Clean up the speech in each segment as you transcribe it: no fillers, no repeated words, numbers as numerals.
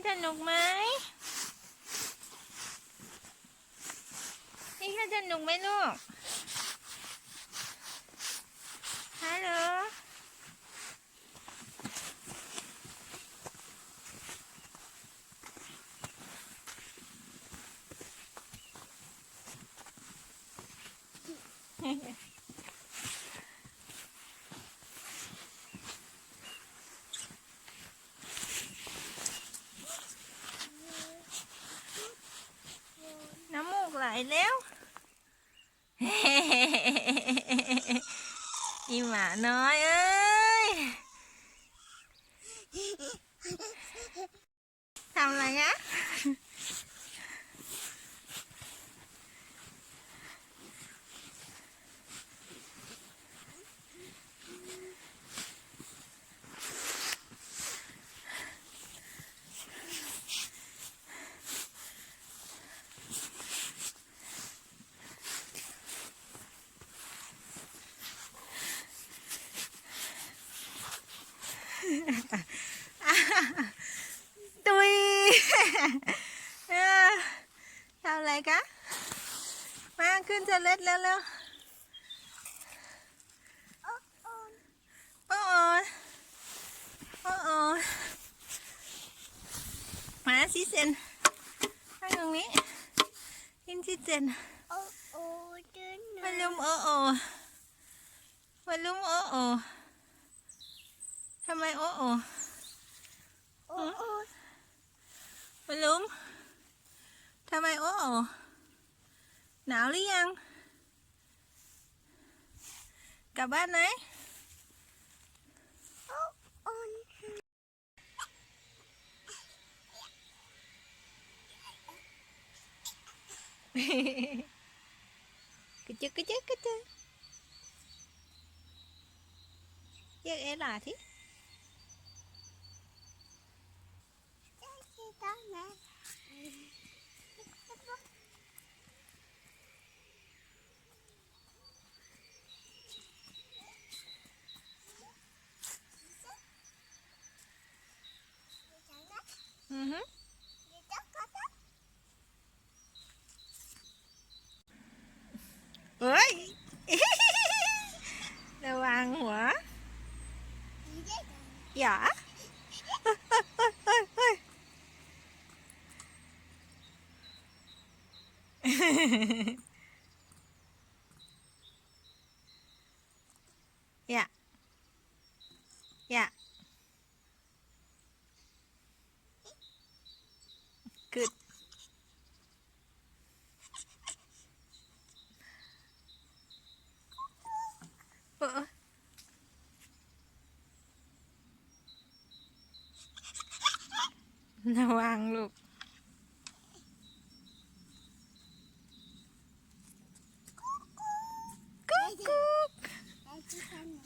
สนุกไหมนี่ค่ะสนุกไหมลูกฮัลโหลน้ำมูกไหลแล้วอีหมาน้อยเอ้ยทำอะไรอะตุยทำอะไรคะมาขึ้นจะเล็ดแล้วเร็วโอ้โอ้โอ้โอ้มาสิเซนมาตรงนี้กินสิเซนโอ้โอ้มาลุมโอ้โอ้มาลุมโอ้โอ้ทำไมโอ้โอ้มาลุมทำไมโอ้โอ้หนาวหรือยังกลับบ้านไหมกระจึกกระจึกกระจึกเรียกเอล่าที่เฮ้ย ระวังหัวอย่าอย่าอย่าขึ้นระวังลูกกุ๊กกุ๊ก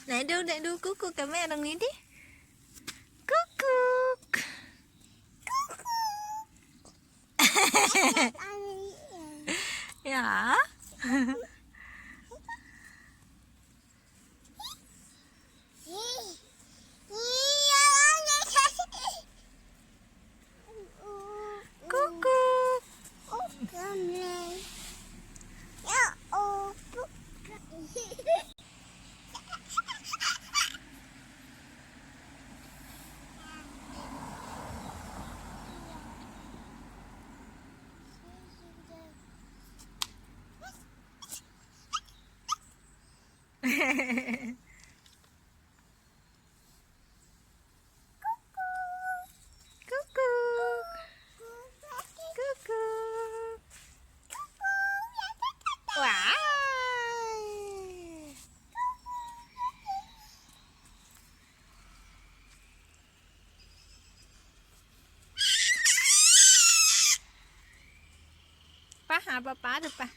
ไหนดูกุ๊กกุ๊กกับแม่ตรงนี้ดิกุ๊กกุ๊กอย่ากุ๊กกุ๊กกุ๊กกุ๊กกุ๊กกุ๊กว้ายป้าหาป๊าเถอะป้า